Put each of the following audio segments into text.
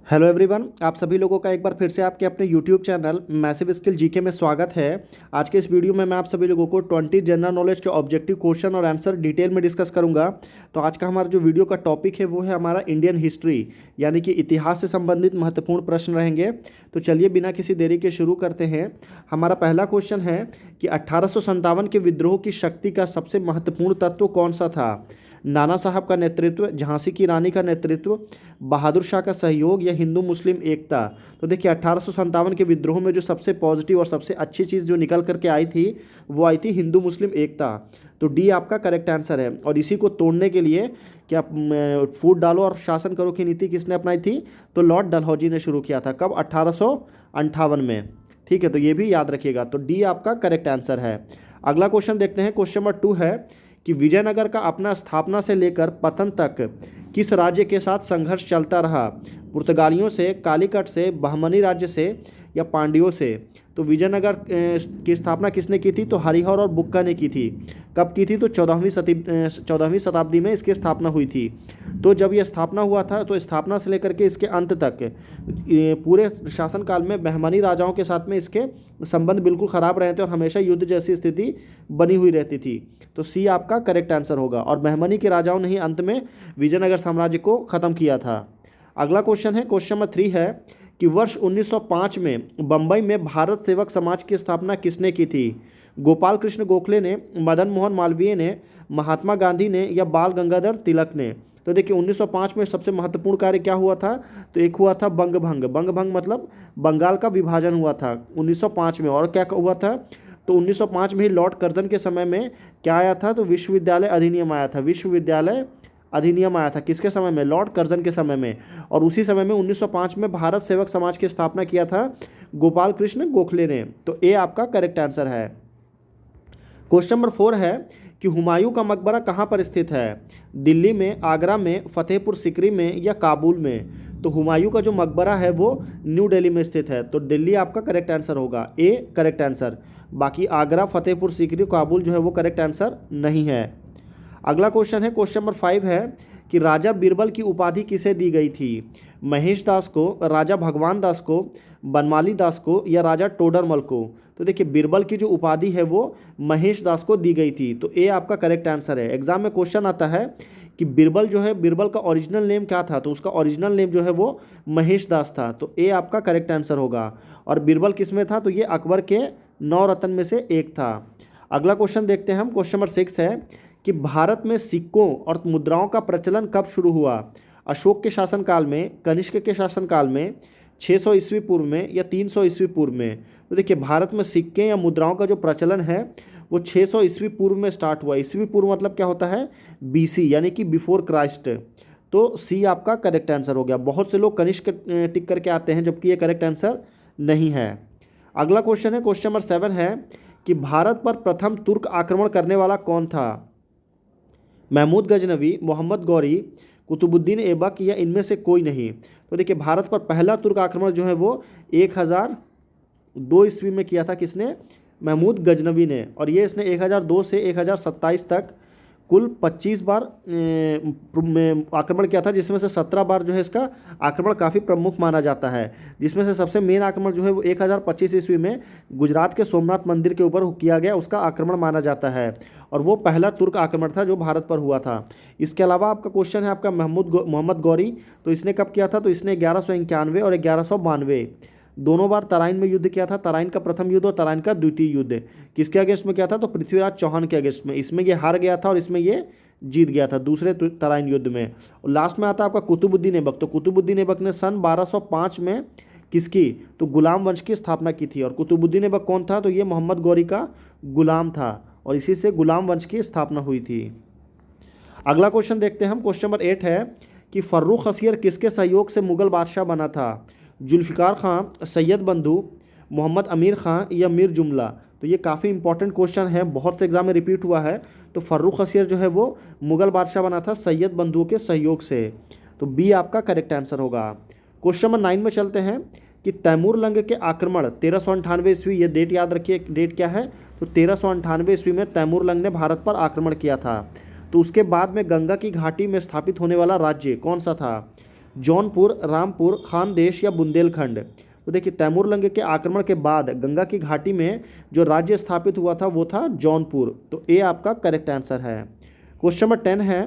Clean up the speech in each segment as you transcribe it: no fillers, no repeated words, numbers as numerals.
Hello everyone, आप सभी लोगों का एक बार फिर से आपके अपने YouTube channel massive skill GK में स्वागत है। आज के इस वीडियो में मैं आप सभी लोगों को 20 जनरल नॉलेज के ऑब्जेक्टिव क्वेश्चन और आंसर डिटेल में डिस्कस करूंगा। तो आज का हमारा जो वीडियो का टॉपिक है वो है हमारा इंडियन हिस्ट्री, यानी कि इतिहास से संबंधित महत्वपूर्ण प्रश्न रहेंगे। तो चलिए बिना किसी देरी के शुरू करते हैं। हमारा पहला क्वेश्चन है कि 1857 के विद्रोह की शक्ति का सबसे महत्वपूर्ण तत्व कौन सा था? नाना साहब का नेतृत्व, झांसी की रानी का नेतृत्व, बहादुर शाह का सहयोग या हिंदू मुस्लिम एकता? तो देखिए 1857 के विद्रोह में जो सबसे पॉजिटिव और सबसे अच्छी चीज़ जो निकल करके आई थी वो आई थी हिंदू मुस्लिम एकता। तो डी आपका करेक्ट आंसर है। और इसी को तोड़ने के लिए क्या फूट डालो और शासन करो की नीति किसने अपनाई थी? तो लॉर्ड डलहौजी ने शुरू किया था। कब? 1858 में। ठीक है, तो ये भी याद रखिएगा। तो डी आपका करेक्ट आंसर है। अगला क्वेश्चन देखते हैं। क्वेश्चन नंबर 2 है कि विजयनगर का अपना स्थापना से लेकर पतन तक किस राज्य के साथ संघर्ष चलता रहा? पुर्तगालियों से, कालीकट से, बहमनी राज्य से या पांड्यों से? तो विजयनगर की स्थापना किसने की थी? तो हरिहर और बुक्का ने की थी। कब की थी? तो 14वीं शताब्दी में इसकी स्थापना हुई थी। तो जब यह स्थापना हुआ था तो स्थापना से लेकर के इसके अंत तक पूरे शासनकाल में बहमनी राजाओं के साथ में इसके संबंध बिल्कुल ख़राब रहे थे और हमेशा युद्ध जैसी स्थिति बनी हुई रहती थी। तो सी आपका करेक्ट आंसर होगा। और बहमनी के राजाओं ने ही अंत में विजयनगर साम्राज्य को ख़त्म किया था। अगला क्वेश्चन है, क्वेश्चन नंबर 3 है कि वर्ष 1905 में बम्बई में भारत सेवक समाज की स्थापना किसने की थी? गोपाल कृष्ण गोखले ने, मदन मोहन मालवीय ने, महात्मा गांधी ने या बाल गंगाधर तिलक ने? तो देखिए 1905 में सबसे महत्वपूर्ण कार्य क्या हुआ था? तो एक हुआ था बंग भंग। बंग भंग मतलब बंगाल का विभाजन हुआ था 1905 में। और क्या हुआ था? तो 1905 में ही लॉर्ड कर्जन के समय में क्या आया था? तो विश्वविद्यालय अधिनियम आया था। विश्वविद्यालय अधिनियम आया था किसके समय में? लॉर्ड कर्जन के समय में। और उसी समय में 1905 में भारत सेवक समाज की स्थापना किया था गोपाल कृष्ण गोखले ने। तो ए आपका करेक्ट आंसर है। क्वेश्चन नंबर 4 है कि हुमायूं का मकबरा कहाँ पर स्थित है? दिल्ली में, आगरा में, फतेहपुर सीकरी में या काबुल में? तो हुमायूं का जो मकबरा है वो न्यू दिल्ली में स्थित है। तो दिल्ली आपका करेक्ट आंसर होगा। A correct answer. बाकी आगरा, फतेहपुर सीकरी, काबुल जो है वो करेक्ट आंसर नहीं है। अगला क्वेश्चन है, क्वेश्चन नंबर 5 है कि राजा बीरबल की उपाधि किसे दी गई थी? महेश दास को, राजा भगवान दास को, बनमाली दास को या राजा टोडरमल को? तो देखिए बीरबल की जो उपाधि है वो महेश दास को दी गई थी। तो ए आपका करेक्ट आंसर है। एग्जाम में क्वेश्चन आता है कि बीरबल जो है, बीरबल का ओरिजिनल नेम क्या था? तो उसका ओरिजिनल नेम जो है वो महेश दास था। तो ए आपका करेक्ट आंसर होगा। और बीरबल किस में था? तो ये अकबर के 9 रत्न में से एक था। अगला क्वेश्चन देखते हैं हम। क्वेश्चन नंबर 6 है कि भारत में सिक्कों और मुद्राओं का प्रचलन कब शुरू हुआ? अशोक के शासनकाल में, कनिष्क के शासनकाल में, 600 ईस्वी पूर्व में या 300 ईस्वी पूर्व में? तो देखिए भारत में सिक्के या मुद्राओं का जो प्रचलन है वो 600 ईस्वी पूर्व में स्टार्ट हुआ। ईस्वी पूर्व मतलब क्या होता है? बीसी, यानी कि बिफोर क्राइस्ट। तो सी आपका करेक्ट आंसर हो गया। बहुत से लोग कनिष्क टिक करके आते हैं जबकि ये करेक्ट आंसर नहीं है। अगला क्वेश्चन है, क्वेश्चन नंबर 7 है कि भारत पर प्रथम तुर्क आक्रमण करने वाला कौन था? महमूद गजनवी, मोहम्मद गौरी, कुतुबुद्दीन ऐबक या इनमें से कोई नहीं? तो देखिए भारत पर पहला तुर्क आक्रमण जो है वो 1002 ईस्वी में किया था। किसने? महमूद गजनवी ने। और ये इसने 1002 से 1027 तक कुल 25 बार आक्रमण किया था, जिसमें से 17 बार जो है इसका आक्रमण काफ़ी प्रमुख माना जाता है। जिसमें से सबसे मेन आक्रमण जो है वो 1025 ईस्वी में गुजरात के सोमनाथ मंदिर के ऊपर किया गया, उसका आक्रमण माना जाता है। और वो पहला तुर्क आक्रमण था जो भारत पर हुआ था। इसके अलावा आपका क्वेश्चन है आपका मोहम्मद गौरी। तो इसने कब किया था? तो इसने 1191 और 1192 दोनों बार तराइन में युद्ध किया था। तराइन का प्रथम युद्ध और तराइन का द्वितीय युद्ध किसके अगेंस्ट में किया था? तो पृथ्वीराज चौहान के अगेंस्ट में। इसमें ये हार गया था और इसमें ये जीत गया था दूसरे तराइन युद्ध में। और लास्ट में आता है आपका कुतुबुद्दीन ऐबक। तो कुतुबुद्दीन ऐबक ने सन 1205 में किसकी? तो गुलाम वंश की स्थापना की थी। और कुतुबुद्दीन ऐबक कौन था? तो ये मोहम्मद गौरी का गुलाम था और इसी से गुलाम वंश की स्थापना हुई थी। अगला क्वेश्चन देखते हैं हम। क्वेश्चन नंबर 8 है कि फर्रुख हसियर किसके सहयोग से मुगल बादशाह बना था? जुल्फ़िकार खां, सैयद बंधु, मोहम्मद अमीर खां या मीर जुमला? तो ये काफ़ी इंपॉर्टेंट क्वेश्चन है, बहुत से एग्जाम में रिपीट हुआ है। तो फर्रुख हसियर जो है वो मुगल बादशाह बना था सैयद बंधुओं के सहयोग से। तो बी आपका करेक्ट आंसर होगा। क्वेश्चन नंबर 9 में चलते हैं कि तैमूर लंग के आक्रमण 1398 ईस्वी, ये डेट याद रखिए। डेट क्या है? तो 1398 ईस्वी में तैमूर लंग ने भारत पर आक्रमण किया था। तो उसके बाद में गंगा की घाटी में स्थापित होने वाला राज्य कौन सा था? जौनपुर, रामपुर, खानदेश या बुंदेलखंड? तो देखिए तैमूर लंग के आक्रमण के बाद गंगा की घाटी में जो राज्य स्थापित हुआ था वो था जौनपुर। तो ए आपका करेक्ट आंसर है। क्वेश्चन नंबर 10 है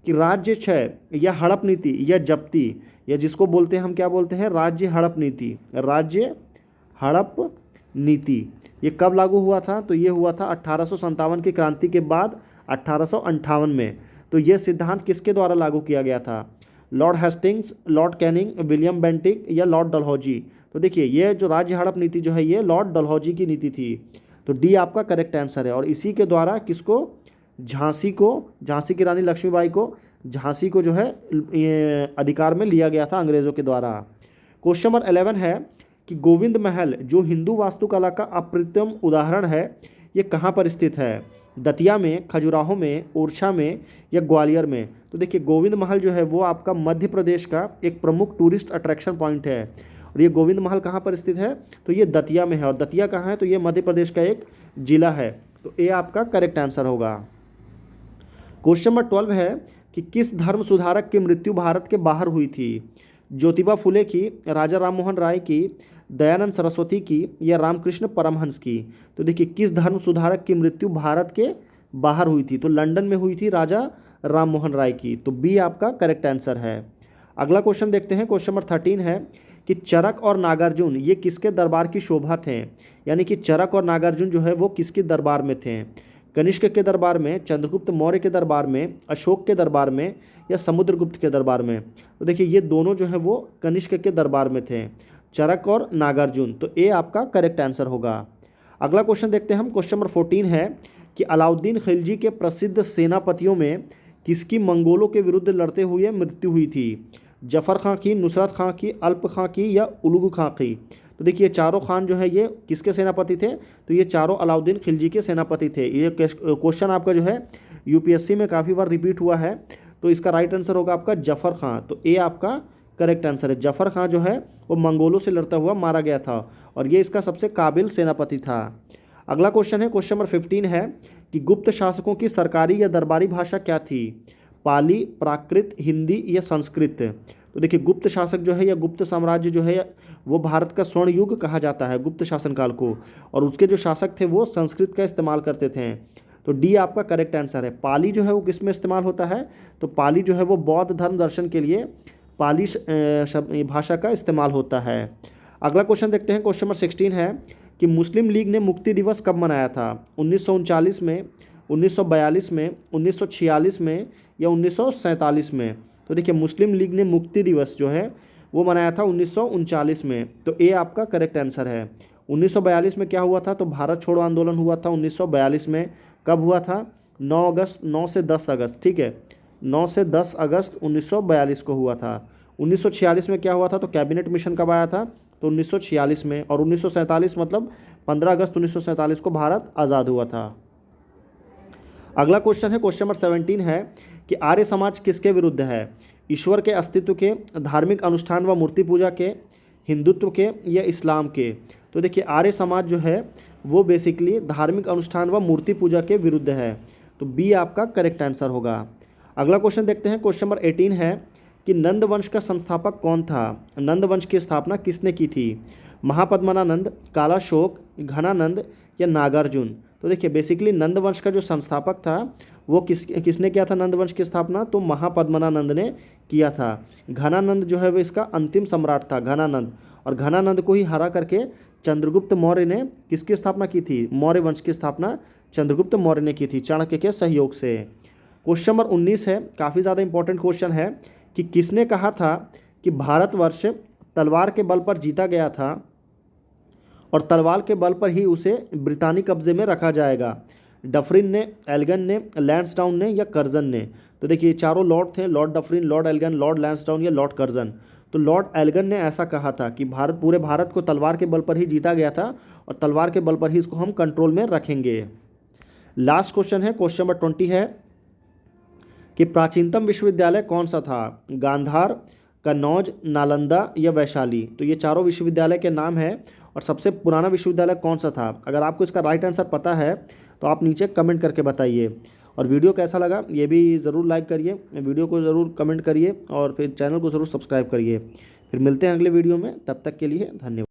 कि राज्य क्षय या हड़प नीति या जब्ती, या जिसको बोलते हैं हम क्या बोलते हैं, राज्य हड़प नीति, राज्य हड़प नीति, ये कब लागू हुआ था? तो ये हुआ था 1857 की क्रांति के बाद 1858 में। तो ये सिद्धांत किसके द्वारा लागू किया गया था? Lord Hastings, Lord Canning, William Bentinck या लॉर्ड डलहौजी? तो देखिए ये जो राज्य हड़प नीति जो है ये लॉर्ड डलहौजी की नीति थी। तो डी आपका करेक्ट आंसर है। और इसी के द्वारा किसको, झांसी को, झांसी की रानी लक्ष्मीबाई को, झांसी को जो है ये अधिकार में लिया गया था अंग्रेज़ों के द्वारा। क्वेश्चन नंबर 11 है कि गोविंद महल जो हिंदू वास्तुकला का अप्रतिम उदाहरण है ये कहाँ पर स्थित है? दतिया में, खजुराहो में, ओरछा में या ग्वालियर में? तो देखिए गोविंद महल जो है वो आपका मध्य प्रदेश का एक प्रमुख टूरिस्ट अट्रैक्शन पॉइंट है। और ये गोविंद महल कहाँ पर स्थित है? तो ये दतिया में है। और दतिया कहाँ है? तो ये मध्य प्रदेश का एक जिला है। तो ए आपका करेक्ट आंसर होगा। क्वेश्चन नंबर 12 है कि किस धर्म सुधारक की मृत्यु भारत के बाहर हुई थी? ज्योतिबा फुले की, राजा राममोहन राय की, दयानंद सरस्वती की या रामकृष्ण परमहंस की? तो देखिए किस धर्म सुधारक की मृत्यु भारत के बाहर हुई थी? तो लंदन में हुई थी राजा राममोहन राय की। तो बी आपका करेक्ट आंसर है। अगला क्वेश्चन देखते हैं। क्वेश्चन नंबर 13 है कि चरक और नागार्जुन ये किसके दरबार की शोभा थे? यानी कि चरक और नागार्जुन जो है वो किसके दरबार में थे? कनिष्क के दरबार में, चंद्रगुप्त मौर्य के दरबार में, अशोक के दरबार में या समुद्रगुप्त के दरबार में? तो देखिए ये दोनों जो है वो कनिष्क के दरबार में थे, चरक और नागार्जुन। तो ए आपका करेक्ट आंसर होगा। अगला क्वेश्चन देखते हैं हम। क्वेश्चन नंबर 14 है कि अलाउद्दीन खिलजी के प्रसिद्ध सेनापतियों में किसकी मंगोलों के विरुद्ध लड़ते हुए मृत्यु हुई थी? जफ़र खां की, नुसरत खां की, अल्प खां की या उलुग खां की? तो देखिए चारों खान जो है ये किसके सेनापति थे? तो ये चारों अलाउद्दीन खिलजी के सेनापति थे। ये क्वेश्चन आपका जो है यूपीएससी में काफ़ी बार रिपीट हुआ है। तो इसका राइट आंसर होगा आपका जफ़र खां। तो ए आपका करेक्ट आंसर है। जफ़र खां जो है वो मंगोलों से लड़ता हुआ मारा गया था और ये इसका सबसे काबिल सेनापति था। अगला क्वेश्चन है। क्वेश्चन नंबर 15 है कि गुप्त शासकों की सरकारी या दरबारी भाषा क्या थी? पाली, प्राकृत, हिंदी या संस्कृत? तो देखिए गुप्त शासक जो है या गुप्त साम्राज्य जो है वो भारत का स्वर्ण युग कहा जाता है गुप्त शासनकाल को, और उसके जो शासक थे वो संस्कृत का इस्तेमाल करते थे। तो डी आपका करेक्ट आंसर है। पाली जो है वो किस में इस्तेमाल होता है? तो पाली जो है वो बौद्ध धर्म दर्शन के लिए पाली भाषा का इस्तेमाल होता है। अगला क्वेश्चन देखते हैं। क्वेश्चन नंबर 16 है कि मुस्लिम लीग ने मुक्ति दिवस कब मनाया था? 1939 में, 1942 में, 1946 में या 1947 में? तो देखिए मुस्लिम लीग ने मुक्ति दिवस जो है वो मनाया था 1939 में। तो ए आपका करेक्ट आंसर है। 1942 में क्या हुआ था? तो भारत छोड़ो आंदोलन हुआ था 1942 में। कब हुआ था? 9 से 10 अगस्त, ठीक है, 9 से 10 अगस्त 1942 को हुआ था। 1946 में क्या हुआ था? तो कैबिनेट मिशन कब आया था? तो 1946 में। और 1947 मतलब 15 अगस्त 1947 को भारत आज़ाद हुआ था। अगला क्वेश्चन है। क्वेश्चन नंबर 17 है कि आर्य समाज किसके विरुद्ध है? ईश्वर के अस्तित्व के, धार्मिक अनुष्ठान व मूर्ति पूजा के, हिंदुत्व के या इस्लाम के? तो देखिए आर्य समाज जो है वो बेसिकली धार्मिक अनुष्ठान व मूर्ति पूजा के विरुद्ध है। तो बी आपका करेक्ट आंसर होगा। अगला क्वेश्चन देखते हैं। क्वेश्चन नंबर 18 है कि नंद वंश का संस्थापक कौन था? नंद वंश की स्थापना किसने की थी? महापद्मनानंद, कालाशोक, घनानंद या नागार्जुन? तो देखिए बेसिकली नंद वंश का जो संस्थापक था वो किसने किया था नंद वंश की स्थापना? तो महापद्मनानंद ने किया था। घनानंद जो है वो इसका अंतिम सम्राट था, घनानंद। और घनानंद को ही हरा करके चंद्रगुप्त मौर्य ने किसकी स्थापना की थी? मौर्य वंश की स्थापना चंद्रगुप्त मौर्य ने की थी चाणक्य के सहयोग से। क्वेश्चन नंबर 19 है, काफ़ी ज़्यादा इंपॉर्टेंट क्वेश्चन है कि किसने कहा था कि भारतवर्ष तलवार के बल पर जीता गया था और तलवार के बल पर ही उसे ब्रितानी कब्जे में रखा जाएगा? डफरिन ने, एल्गन ने, लैंसडाउन ने या कर्जन ने? तो देखिए चारों लॉर्ड थे, Lord Dufferin, Lord Elgon, Lord Lansdowne या लॉर्ड कर्जन। तो लॉर्ड एल्गन ने ऐसा कहा था कि पूरे भारत को तलवार के बल पर ही जीता गया था और तलवार के बल पर ही इसको हम कंट्रोल में रखेंगे। लास्ट क्वेश्चन है। क्वेश्चन नंबर 20 है कि प्राचीनतम विश्वविद्यालय कौन सा था? गांधार, कन्नौज, नालंदा या वैशाली? तो ये चारों विश्वविद्यालय के नाम है। और सबसे पुराना विश्वविद्यालय कौन सा था? अगर आपको इसका राइट आंसर पता है तो आप नीचे कमेंट करके बताइए। और वीडियो कैसा लगा ये भी ज़रूर लाइक करिए, वीडियो को ज़रूर कमेंट करिए और फिर चैनल को ज़रूर सब्सक्राइब करिए। फिर मिलते हैं अगले वीडियो में, तब तक के लिए धन्यवाद।